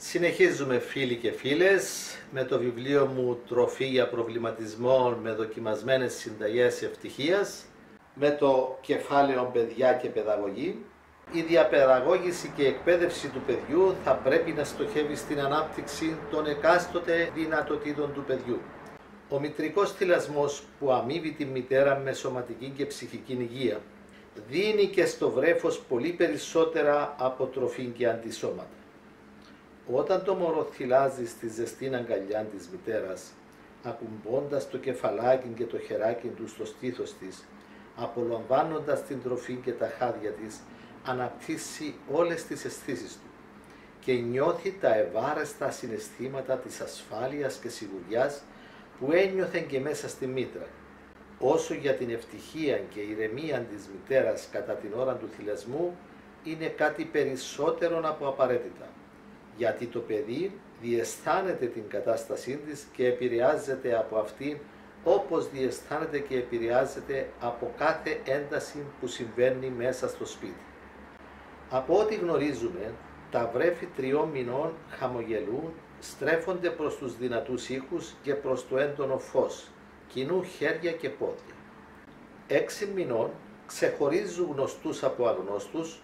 Συνεχίζουμε φίλοι και φίλες με το βιβλίο μου «Τροφή για προβληματισμό με δοκιμασμένες συνταγές ευτυχίας» με το κεφάλαιο «Παιδιά και παιδαγωγή». Η διαπαιδαγώγηση και η εκπαίδευση του παιδιού θα πρέπει να στοχεύει στην ανάπτυξη των εκάστοτε δυνατοτήτων του παιδιού. Ο μητρικός θυλασμός που αμείβει τη μητέρα με σωματική και ψυχική υγεία δίνει και στο βρέφος πολύ περισσότερα από τροφή και αντισώματα. Όταν το μωρό θυλάζει στη ζεστή αγκαλιά της μητέρας, ακουμπώντας το κεφαλάκι και το χεράκι του στο στήθος της, απολαμβάνοντας την τροφή και τα χάδια της, αναπτύσσει όλες τις αισθήσεις του και νιώθει τα ευάρεστα συναισθήματα της ασφάλειας και σιγουριάς που ένιωθε και μέσα στη μήτρα. Όσο για την ευτυχία και ηρεμία της μητέρας κατά την ώρα του θυλασμού, είναι κάτι περισσότερο από απαραίτητα, γιατί το παιδί διαισθάνεται την κατάστασή της και επηρεάζεται από αυτήν, όπως διαισθάνεται και επηρεάζεται από κάθε ένταση που συμβαίνει μέσα στο σπίτι. Από ό,τι γνωρίζουμε, τα βρέφη 3 μηνών χαμογελούν, στρέφονται προς τους δυνατούς ήχους και προς το έντονο φως, κινούν χέρια και πόδια. 6 μηνών ξεχωρίζουν γνωστούς από αγνώστους,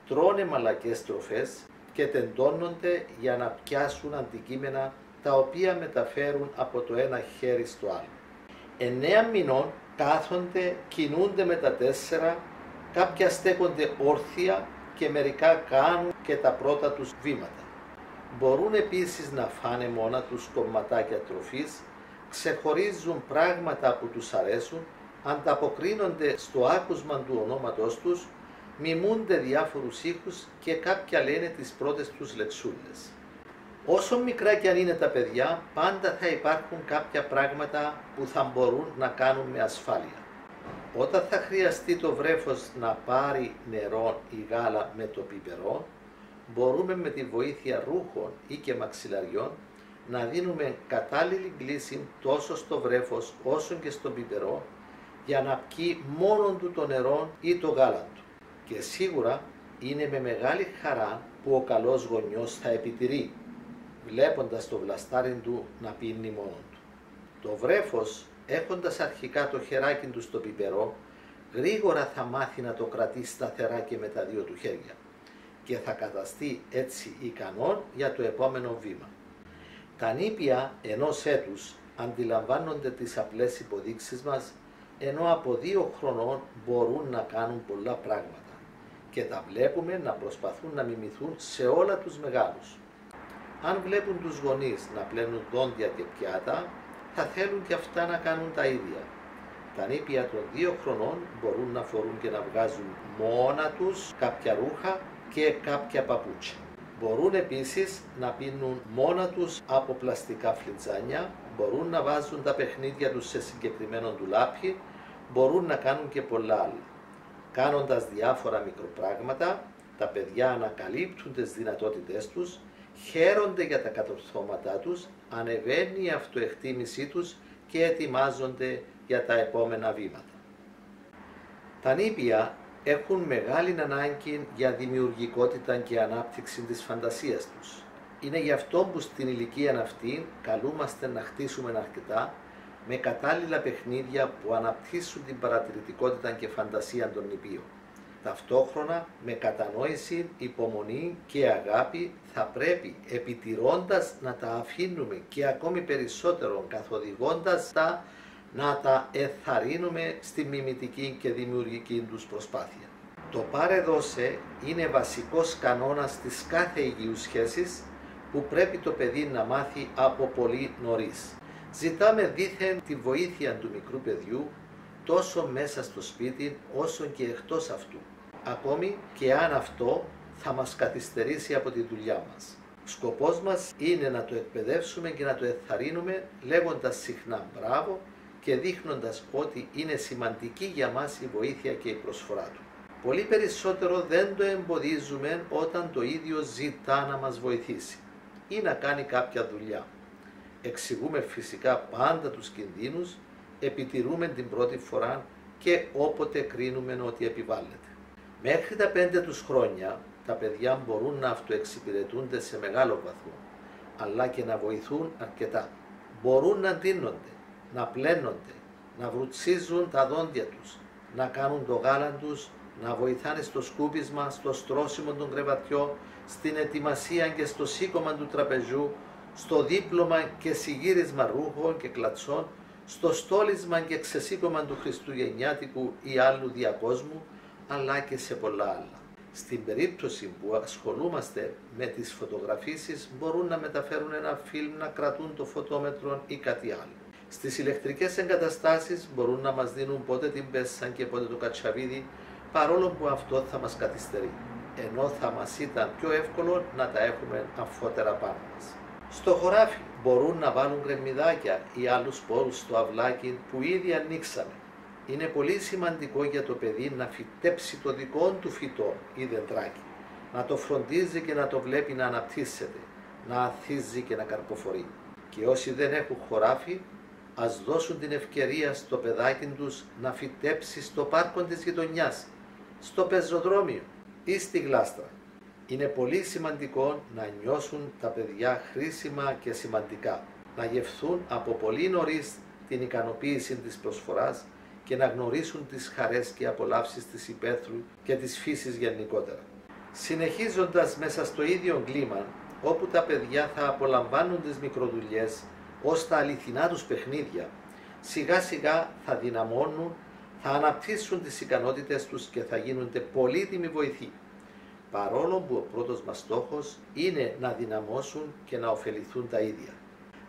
τρώνε μαλακές τροφές και τεντώνονται για να πιάσουν αντικείμενα τα οποία μεταφέρουν από το ένα χέρι στο άλλο. 9 μηνών κάθονται, κινούνται με τα 4, κάποια στέκονται όρθια και μερικά κάνουν και τα πρώτα τους βήματα. Μπορούν επίσης να φάνε μόνα τους κομματάκια τροφής, ξεχωρίζουν πράγματα που τους αρέσουν, ανταποκρίνονται στο άκουσμα του ονόματός τους, μιμούνται διάφορους ήχους και κάποια λένε τις πρώτες τους λεξούλες. Όσο μικρά κι αν είναι τα παιδιά, πάντα θα υπάρχουν κάποια πράγματα που θα μπορούν να κάνουν με ασφάλεια. Όταν θα χρειαστεί το βρέφος να πάρει νερό ή γάλα με το πιπερό, μπορούμε με τη βοήθεια ρούχων ή και μαξιλαριών να δίνουμε κατάλληλη κλίση τόσο στο βρέφος όσο και στο πιπερό για να πιει μόνο του το νερό ή το γάλα του. Και σίγουρα είναι με μεγάλη χαρά που ο καλός γονιός θα επιτηρεί, βλέποντας το βλαστάρι του να πίνει μόνο του. Το βρέφος, έχοντας αρχικά το χεράκι του στο πιπερό, γρήγορα θα μάθει να το κρατεί σταθερά και με τα 2 του χέρια και θα καταστεί έτσι ικανό για το επόμενο βήμα. Τα νήπια ενός έτους αντιλαμβάνονται τις απλές υποδείξεις μας, ενώ από 2 χρονών μπορούν να κάνουν πολλά πράγματα και τα βλέπουμε να προσπαθούν να μιμηθούν σε όλα τους μεγάλους. Αν βλέπουν τους γονείς να πλένουν δόντια και πιάτα, θα θέλουν και αυτά να κάνουν τα ίδια. Τα νήπια των 2 χρονών μπορούν να φορούν και να βγάζουν μόνα τους κάποια ρούχα και κάποια παπούτσια. Μπορούν επίσης να πίνουν μόνα τους από πλαστικά φλιτζάνια, μπορούν να βάζουν τα παιχνίδια τους σε συγκεκριμένο ντουλάπι, μπορούν να κάνουν και πολλά άλλα. Κάνοντας διάφορα μικροπράγματα, τα παιδιά ανακαλύπτουν τις δυνατότητές τους, χαίρονται για τα κατορθώματά τους, ανεβαίνει η αυτοεκτίμησή τους και ετοιμάζονται για τα επόμενα βήματα. Τα νήπια έχουν μεγάλη ανάγκη για δημιουργικότητα και ανάπτυξη της φαντασίας τους. Είναι γι' αυτό που στην ηλικία αυτή καλούμαστε να χτίσουμε αρκετά με κατάλληλα παιχνίδια που αναπτύσσουν την παρατηρητικότητα και φαντασία των νηπίων. Ταυτόχρονα με κατανόηση, υπομονή και αγάπη θα πρέπει επιτηρώντας να τα αφήνουμε και ακόμη περισσότερο καθοδηγώντας τα να τα ενθαρρύνουμε στη μιμητική και δημιουργική τους προσπάθεια. Το πάρε δώσε είναι βασικός κανόνας της κάθε υγιούς σχέσης που πρέπει το παιδί να μάθει από πολύ νωρίς. Ζητάμε δήθεν τη βοήθεια του μικρού παιδιού τόσο μέσα στο σπίτι όσο και εκτός αυτού, ακόμη και αν αυτό θα μας καθυστερήσει από τη δουλειά μας. Σκοπός μας είναι να το εκπαιδεύσουμε και να το ενθαρρύνουμε λέγοντας συχνά μπράβο και δείχνοντας ότι είναι σημαντική για μας η βοήθεια και η προσφορά του. Πολύ περισσότερο δεν το εμποδίζουμε όταν το ίδιο ζητά να μας βοηθήσει ή να κάνει κάποια δουλειά. Εξηγούμε φυσικά πάντα τους κινδύνους, επιτηρούμε την πρώτη φορά και όποτε κρίνουμε ότι επιβάλλεται. Μέχρι τα 5 τους χρόνια τα παιδιά μπορούν να αυτοεξυπηρετούνται σε μεγάλο βαθμό, αλλά και να βοηθούν αρκετά. Μπορούν να ντύνονται, να πλένονται, να βρουτσίζουν τα δόντια τους, να κάνουν το γάλα τους, να βοηθάνε στο σκούπισμα, στο στρώσιμο των κρεβατιών, στην ετοιμασία και στο σήκωμα του τραπεζιού, στο δίπλωμα και συγύρισμα ρούχων και κλατσών, στο στόλισμα και ξεσήκωμα του Χριστουγεννιάτικου ή άλλου διακόσμου, αλλά και σε πολλά άλλα. Στην περίπτωση που ασχολούμαστε με τις φωτογραφίσεις, μπορούν να μεταφέρουν ένα φιλμ, να κρατούν το φωτόμετρο ή κάτι άλλο. Στις ηλεκτρικές εγκαταστάσεις μπορούν να μας δίνουν πότε την πέσαν και πότε το κατσαβίδι, παρόλο που αυτό θα μας καθυστερεί, ενώ θα μας ήταν πιο εύκολο να τα έχουμε αμφότερα πάνω μας. Στο χωράφι μπορούν να βάλουν κρεμμυδάκια ή άλλους σπόρους στο αυλάκι που ήδη ανοίξαμε. Είναι πολύ σημαντικό για το παιδί να φυτέψει το δικό του φυτό ή δεντράκι, να το φροντίζει και να το βλέπει να αναπτύσσεται, να ανθίζει και να καρποφορεί. Και όσοι δεν έχουν χωράφι, ας δώσουν την ευκαιρία στο παιδάκι τους να φυτέψει στο πάρκο της γειτονιάς, στο πεζοδρόμιο ή στη γλάστρα. Είναι πολύ σημαντικό να νιώσουν τα παιδιά χρήσιμα και σημαντικά, να γευθούν από πολύ νωρίς την ικανοποίηση της προσφοράς και να γνωρίσουν τις χαρές και απολαύσεις της υπαίθρου και της φύσης γενικότερα. Συνεχίζοντας μέσα στο ίδιο κλίμα, όπου τα παιδιά θα απολαμβάνουν τις μικροδουλειές ως τα αληθινά τους παιχνίδια, σιγά σιγά θα δυναμώνουν, θα αναπτύσσουν τις ικανότητες τους και θα γίνονται πολύτιμοι βοηθοί. Παρόλο που ο πρώτος μας στόχος είναι να δυναμώσουν και να ωφεληθούν τα ίδια.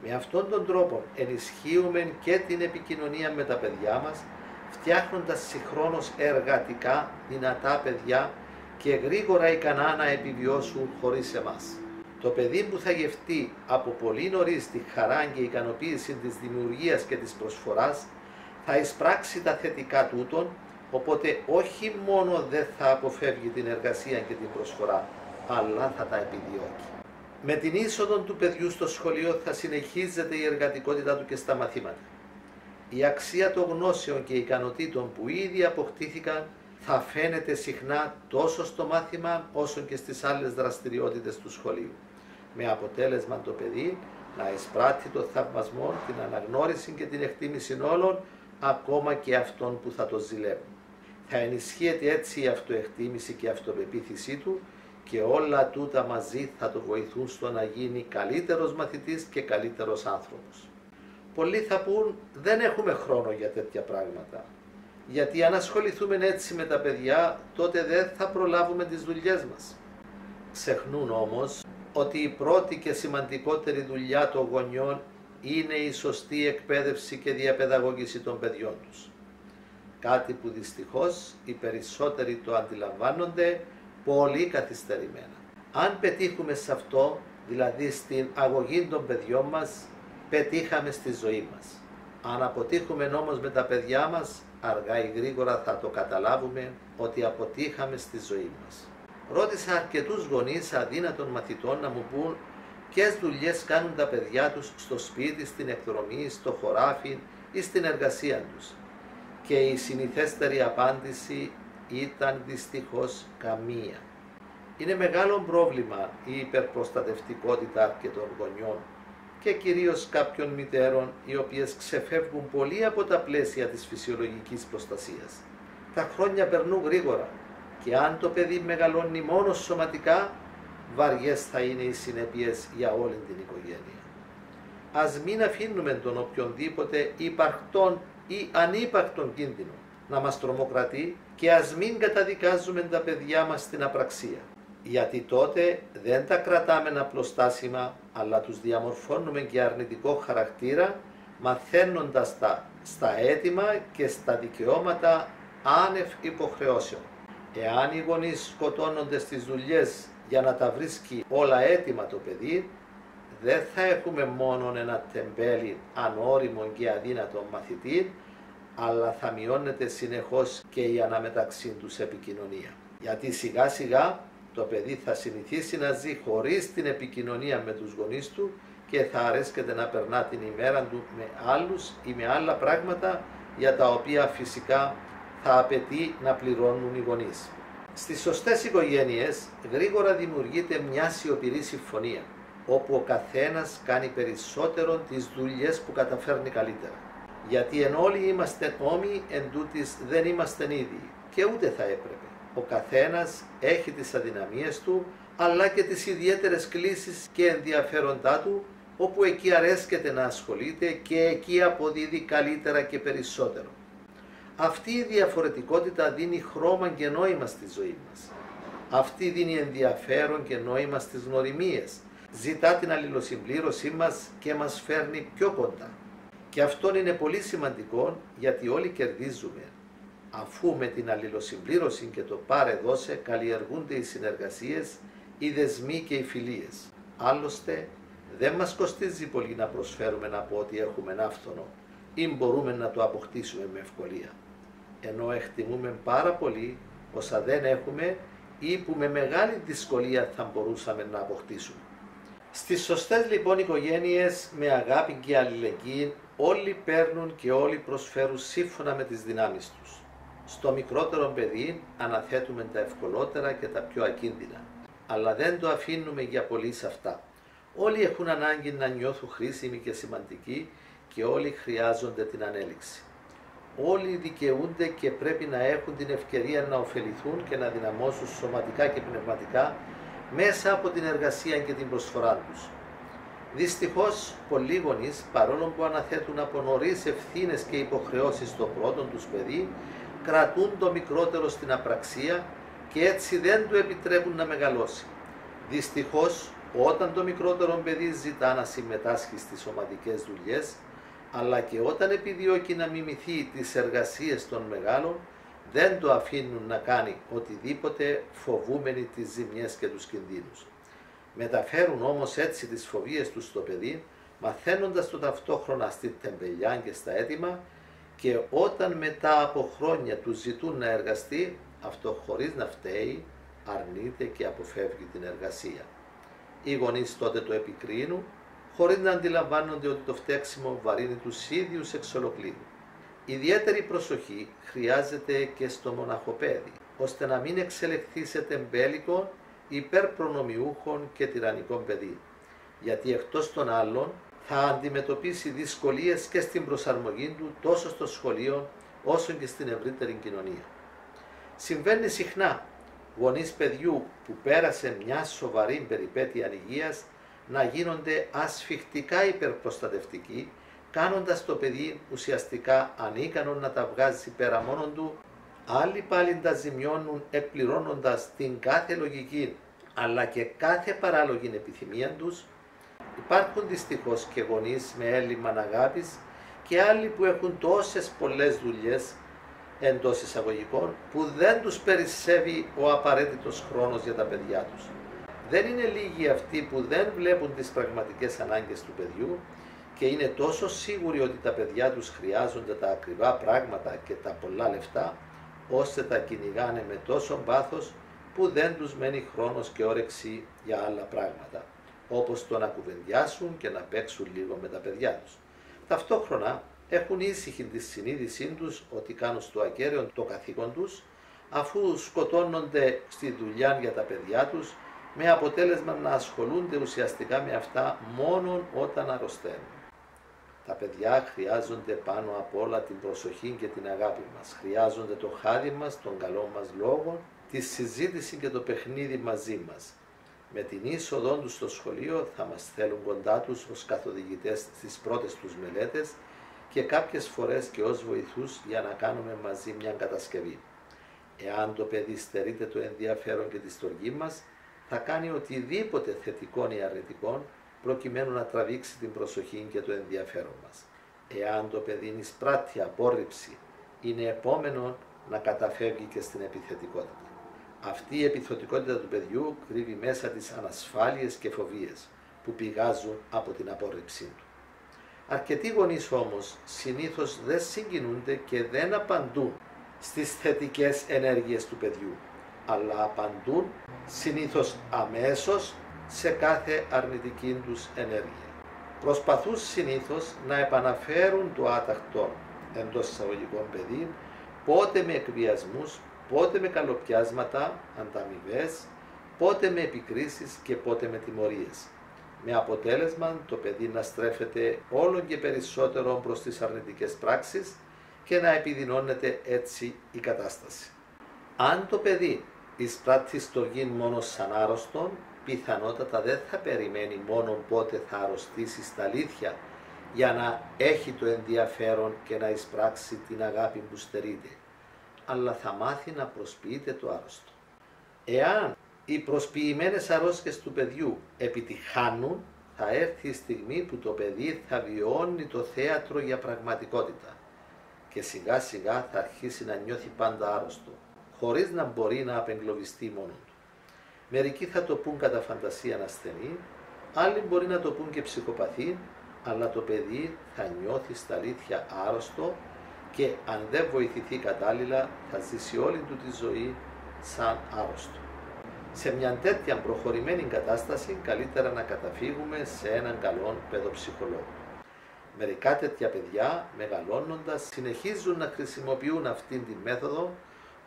Με αυτόν τον τρόπο ενισχύουμε και την επικοινωνία με τα παιδιά μας, φτιάχνοντας συγχρόνως εργατικά δυνατά παιδιά και γρήγορα ικανά να επιβιώσουν χωρίς εμάς. Το παιδί που θα γευτεί από πολύ νωρίς τη χαρά και ικανοποίηση της δημιουργίας και της προσφοράς θα εισπράξει τα θετικά τούτων, οπότε όχι μόνο δεν θα αποφεύγει την εργασία και την προσφορά, αλλά θα τα επιδιώκει. Με την είσοδο του παιδιού στο σχολείο θα συνεχίζεται η εργατικότητα του και στα μαθήματα. Η αξία των γνώσεων και ικανοτήτων που ήδη αποκτήθηκαν θα φαίνεται συχνά τόσο στο μάθημα όσο και στις άλλες δραστηριότητες του σχολείου, με αποτέλεσμα το παιδί να εισπράττει το θαυμασμό, την αναγνώριση και την εκτίμηση όλων, ακόμα και αυτών που θα το ζηλεύουν. Θα ενισχύεται έτσι η αυτοεκτίμηση και η αυτοπεποίθησή του και όλα τούτα μαζί θα το βοηθούν στο να γίνει καλύτερος μαθητής και καλύτερος άνθρωπος. Πολλοί θα πούν δεν έχουμε χρόνο για τέτοια πράγματα, γιατί αν ασχοληθούμε έτσι με τα παιδιά τότε δεν θα προλάβουμε τις δουλειές μας. Ξεχνούν όμως ότι η πρώτη και σημαντικότερη δουλειά των γονιών είναι η σωστή εκπαίδευση και διαπαιδαγώγηση των παιδιών τους. Κάτι που δυστυχώς οι περισσότεροι το αντιλαμβάνονται πολύ καθυστερημένα. Αν πετύχουμε σε αυτό, δηλαδή στην αγωγή των παιδιών μας, πετύχαμε στη ζωή μας. Αν αποτύχουμε όμως με τα παιδιά μας, αργά ή γρήγορα θα το καταλάβουμε ότι αποτύχαμε στη ζωή μας. Ρώτησα αρκετούς γονείς αδύνατων μαθητών να μου πούν ποιες δουλειές κάνουν τα παιδιά τους στο σπίτι, στην εκδρομή, στο χωράφι ή στην εργασία τους. Και η συνηθέστερη απάντηση ήταν δυστυχώς καμία. Είναι μεγάλο πρόβλημα η υπερπροστατευτικότητα αρκετών γονιών και κυρίως κάποιων μητέρων οι οποίες ξεφεύγουν πολύ από τα πλαίσια της φυσιολογικής προστασίας. Τα χρόνια περνούν γρήγορα και αν το παιδί μεγαλώνει μόνο σωματικά, βαριές θα είναι οι συνέπειες για όλη την οικογένεια. Ας μην αφήνουμε τον οποιονδήποτε υπαρκτόν ή ανύπαρκτον κίνδυνο να μας τρομοκρατεί και ας μην καταδικάζουμε τα παιδιά μας στην απραξία. Γιατί τότε δεν τα κρατάμε απλοστάσιμα, αλλά τους διαμορφώνουμε και αρνητικό χαρακτήρα, μαθαίνοντας τα στα έτοιμα και στα δικαιώματα άνευ υποχρεώσεων. Εάν οι γονείς σκοτώνονται στις δουλειές για να τα βρίσκει όλα έτοιμα το παιδί, δεν θα έχουμε μόνο ένα τεμπέλι ανώριμο και αδύνατο μαθητή, αλλά θα μειώνεται συνεχώς και η αναμεταξύ τους επικοινωνία. Γιατί σιγά σιγά το παιδί θα συνηθίσει να ζει χωρίς την επικοινωνία με τους γονείς του και θα αρέσκεται να περνά την ημέρα του με άλλους ή με άλλα πράγματα για τα οποία φυσικά θα απαιτεί να πληρώνουν οι γονείς. Στις σωστές οικογένειες γρήγορα δημιουργείται μια σιωπηρή συμφωνία, όπου ο καθένας κάνει περισσότερο τις δουλειές που καταφέρνει καλύτερα. Γιατί εν όλοι είμαστε όμοιοι, εν τούτοις δεν είμαστε ίδιοι και ούτε θα έπρεπε. Ο καθένας έχει τις αδυναμίες του, αλλά και τις ιδιαίτερες κλίσεις και ενδιαφέροντά του, όπου εκεί αρέσκεται να ασχολείται και εκεί αποδίδει καλύτερα και περισσότερο. Αυτή η διαφορετικότητα δίνει χρώμα και νόημα στη ζωή μας. Αυτή δίνει ενδιαφέρον και νόημα στις γνωριμίες, ζητά την αλληλοσυμπλήρωσή μας και μας φέρνει πιο κοντά. Και αυτό είναι πολύ σημαντικό, γιατί όλοι κερδίζουμε, αφού με την αλληλοσυμπλήρωση και το πάρε δώσε καλλιεργούνται οι συνεργασίες, οι δεσμοί και οι φιλίες. Άλλωστε, δεν μας κοστίζει πολύ να προσφέρουμε από ό,τι έχουμε άφθονο ή μπορούμε να το αποκτήσουμε με ευκολία. Ενώ εκτιμούμε πάρα πολύ όσα δεν έχουμε ή που με μεγάλη δυσκολία θα μπορούσαμε να αποκτήσουμε. Στις σωστές λοιπόν οικογένειες με αγάπη και αλληλεγγύη όλοι παίρνουν και όλοι προσφέρουν σύμφωνα με τις δυνάμεις τους. Στο μικρότερο παιδί αναθέτουμε τα ευκολότερα και τα πιο ακίνδυνα, αλλά δεν το αφήνουμε για πολύ σε αυτά. Όλοι έχουν ανάγκη να νιώθουν χρήσιμοι και σημαντικοί και όλοι χρειάζονται την ανέλυξη. Όλοι δικαιούνται και πρέπει να έχουν την ευκαιρία να ωφεληθούν και να δυναμώσουν σωματικά και πνευματικά μέσα από την εργασία και την προσφορά τους. Δυστυχώς, πολλοί γονείς, παρόλο που αναθέτουν από νωρίς ευθύνες και υποχρεώσεις στο πρώτο τους παιδί, κρατούν το μικρότερο στην απραξία και έτσι δεν του επιτρέπουν να μεγαλώσει. Δυστυχώς, όταν το μικρότερο παιδί ζητά να συμμετάσχει στις σωματικές δουλειές, αλλά και όταν επιδιώκει να μιμηθεί τις εργασίες των μεγάλων, δεν το αφήνουν να κάνει οτιδήποτε, φοβούμενοι τις ζημιές και τους κινδύνους. Μεταφέρουν όμως έτσι τις φοβίες τους στο παιδί, μαθαίνοντας το ταυτόχρονα στη τεμπελιά και στα έτοιμα, και όταν μετά από χρόνια τους ζητούν να εργαστεί, αυτό χωρίς να φταίει, αρνείται και αποφεύγει την εργασία. Οι γονείς τότε το επικρίνουν, χωρίς να αντιλαμβάνονται ότι το φταίξιμο βαρύνει τους ίδιους εξ ολοκλήρου. Ιδιαίτερη προσοχή χρειάζεται και στο μοναχοπέδι, ώστε να μην εξελιχθεί σε τεμπέλικο, υπερπρονομιούχων και τυραννικών παιδί, γιατί εκτός των άλλων θα αντιμετωπίσει δυσκολίες και στην προσαρμογή του τόσο στο σχολείο όσο και στην ευρύτερη κοινωνία. Συμβαίνει συχνά γονείς παιδιού που πέρασε μια σοβαρή περιπέτεια υγείας να γίνονται ασφιχτικά υπερπροστατευτικοί, κάνοντας το παιδί ουσιαστικά ανίκανο να τα βγάζει πέρα μόνον του. Άλλοι πάλι τα ζημιώνουν εκπληρώνοντας την κάθε λογική αλλά και κάθε παράλογη επιθυμία τους. Υπάρχουν δυστυχώς και γονείς με έλλειμμα αγάπης και άλλοι που έχουν τόσες πολλές δουλειές εντός εισαγωγικών που δεν τους περισσεύει ο απαραίτητος χρόνος για τα παιδιά τους. Δεν είναι λίγοι αυτοί που δεν βλέπουν τις πραγματικές ανάγκες του παιδιού και είναι τόσο σίγουροι ότι τα παιδιά τους χρειάζονται τα ακριβά πράγματα και τα πολλά λεφτά, ώστε τα κυνηγάνε με τόσο πάθος που δεν τους μένει χρόνος και όρεξη για άλλα πράγματα, όπως το να κουβεντιάσουν και να παίξουν λίγο με τα παιδιά τους. Ταυτόχρονα έχουν ήσυχη τη συνείδησή τους ότι κάνουν στο ακέραιο το καθήκον τους, αφού σκοτώνονται στη δουλειά για τα παιδιά τους, με αποτέλεσμα να ασχολούνται ουσιαστικά με αυτά μόνο όταν αρρωσταίνουν. Τα παιδιά χρειάζονται πάνω απ' όλα την προσοχή και την αγάπη μας. Χρειάζονται το χάδι μας, τον καλό μας λόγο, τη συζήτηση και το παιχνίδι μαζί μας. Με την είσοδό τους στο σχολείο θα μας θέλουν κοντά τους ως καθοδηγητές στις πρώτες τους μελέτες και κάποιες φορές και ως βοηθούς για να κάνουμε μαζί μια κατασκευή. Εάν το παιδί στερείται το ενδιαφέρον και τη στοργή μας, θα κάνει οτιδήποτε θετικό ή αρνητικό προκειμένου να τραβήξει την προσοχή και το ενδιαφέρον μας. Εάν το παιδί εισπράττει απόρριψη, είναι επόμενο να καταφεύγει και στην επιθετικότητα. Αυτή η επιθετικότητα του παιδιού κρύβει μέσα τις ανασφάλειες και φοβίες που πηγάζουν από την απόρριψή του. Αρκετοί γονείς όμως συνήθως δεν συγκινούνται και δεν απαντούν στις θετικές ενέργειες του παιδιού, αλλά απαντούν συνήθως αμέσως σε κάθε αρνητική τους ενέργεια. Προσπαθούν συνήθως να επαναφέρουν το άτακτο εντός εισαγωγικών παιδί, πότε με εκβιασμούς, πότε με καλοπιάσματα, ανταμοιβές, πότε με επικρίσεις και πότε με τιμωρίες. Με αποτέλεσμα το παιδί να στρέφεται όλο και περισσότερο προς τις αρνητικές πράξεις και να επιδεινώνεται έτσι η κατάσταση. Αν το παιδί εισπράττει στοργήν μόνο σαν άρρωστον, πιθανότατα δεν θα περιμένει μόνο πότε θα αρρωστήσει στα αλήθεια για να έχει το ενδιαφέρον και να εισπράξει την αγάπη που στερείται, αλλά θα μάθει να προσποιείται το άρρωστο. Εάν οι προσποιημένες αρρώσκες του παιδιού επιτυχάνουν, θα έρθει η στιγμή που το παιδί θα βιώνει το θέατρο για πραγματικότητα και σιγά σιγά θα αρχίσει να νιώθει πάντα άρρωστο, χωρίς να μπορεί να απεγκλωβιστεί μόνο του. Μερικοί θα το πούν κατά φαντασία ασθενή, άλλοι μπορεί να το πούν και ψυχοπαθή, αλλά το παιδί θα νιώθει στα αλήθεια άρρωστο και αν δεν βοηθηθεί κατάλληλα θα ζήσει όλη του τη ζωή σαν άρρωστο. Σε μια τέτοια προχωρημένη κατάσταση καλύτερα να καταφύγουμε σε έναν καλό παιδοψυχολόγο. Μερικά τέτοια παιδιά μεγαλώνοντας συνεχίζουν να χρησιμοποιούν αυτήν την μέθοδο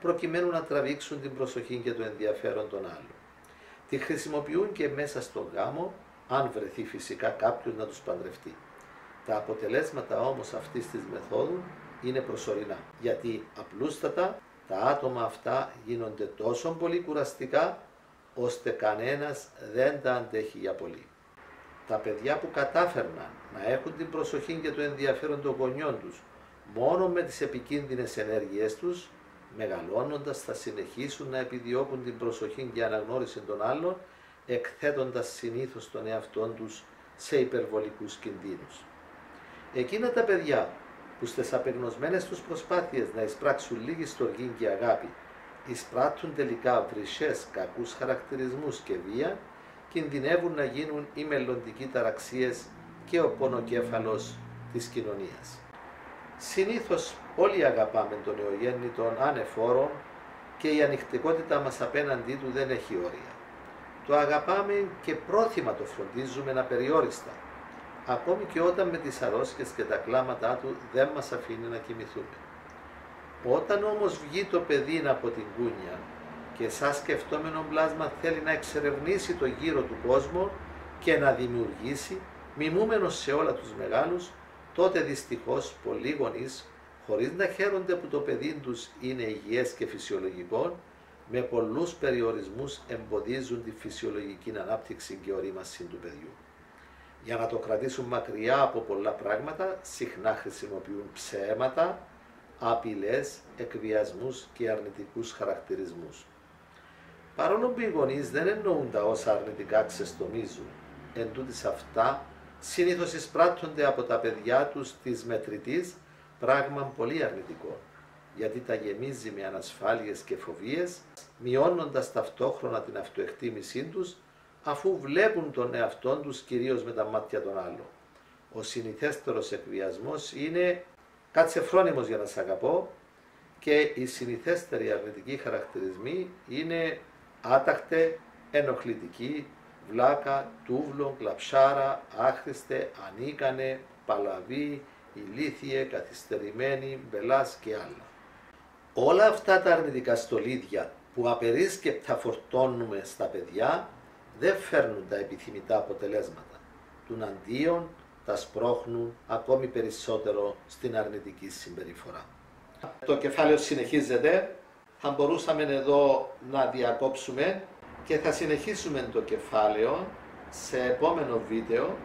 προκειμένου να τραβήξουν την προσοχή και το ενδιαφέρον των άλλων. Τη χρησιμοποιούν και μέσα στον γάμο, αν βρεθεί φυσικά κάποιος να τους παντρευτεί. Τα αποτελέσματα όμως αυτής της μεθόδου είναι προσωρινά, γιατί απλούστατα τα άτομα αυτά γίνονται τόσο πολύ κουραστικά, ώστε κανένας δεν τα αντέχει για πολύ. Τα παιδιά που κατάφερναν να έχουν την προσοχή και το ενδιαφέρον των γονιών τους μόνο με τις επικίνδυνες ενέργειές τους, μεγαλώνοντας θα συνεχίσουν να επιδιώκουν την προσοχή και αναγνώριση των άλλων, εκθέτοντας συνήθως τον εαυτόν τους σε υπερβολικούς κινδύνους. Εκείνα τα παιδιά που στις απεγνωσμένες τους προσπάθειες να εισπράξουν λίγη στοργή και αγάπη εισπράττουν τελικά βρυσές, κακούς χαρακτηρισμούς και βία, κινδυνεύουν να γίνουν οι μελλοντικοί ταραξίες και ο πονοκέφαλος της κοινωνίας. Συνήθως όλοι αγαπάμε τον νεογέννητον ανεφόρον και η ανοιχτικότητα μας απέναντί του δεν έχει όρια. Το αγαπάμε και πρόθυμα το φροντίζουμε απεριόριστα, ακόμη και όταν με τις αρρώσκες και τα κλάματά του δεν μας αφήνει να κοιμηθούμε. Όταν όμως βγει το παιδί από την κούνια και σαν σκεφτόμενο πλάσμα θέλει να εξερευνήσει το γύρο του κόσμου και να δημιουργήσει, μιμούμενος σε όλα τους μεγάλους, τότε δυστυχώς πολλοί γονείς, χωρίς να χαίρονται που το παιδί τους είναι υγιές και φυσιολογικό, με πολλούς περιορισμούς εμποδίζουν τη φυσιολογική ανάπτυξη και ορίμαση του παιδιού. Για να το κρατήσουν μακριά από πολλά πράγματα, συχνά χρησιμοποιούν ψέματα, απειλές, εκβιασμούς και αρνητικούς χαρακτηρισμούς. Παρόλο που οι γονείς δεν εννοούν τα όσα αρνητικά ξεστομίζουν, εν τούτοις αυτά συνήθως εισπράττονται από τα παιδιά τους της μετρητής, πράγμα πολύ αρνητικό, γιατί τα γεμίζει με ανασφάλειες και φοβίες, μειώνοντας ταυτόχρονα την αυτοεκτίμησή τους, αφού βλέπουν τον εαυτόν τους κυρίως με τα μάτια των άλλων. Ο συνηθέστερος εκβιασμός είναι «κάτσε φρόνιμος για να σ' αγαπώ» και οι συνηθέστεροι αρνητικοί χαρακτηρισμοί είναι «άταχτε», «ενοχλητική», «βλάκα», «τούβλο», «κλαψάρα», «άχρηστε», «ανίκανε», «παλαβή», «ηλίθιε», «καθυστερημένη», «μπελάς» και άλλα. Όλα αυτά τα αρνητικά στολίδια που απερίσκεπτα φορτώνουμε στα παιδιά δεν φέρνουν τα επιθυμητά αποτελέσματα. Τουν αντίον τα σπρώχνουν ακόμη περισσότερο στην αρνητική συμπεριφορά. Το κεφάλαιο συνεχίζεται, θα μπορούσαμε εδώ να διακόψουμε και θα συνεχίσουμε το κεφάλαιο σε επόμενο βίντεο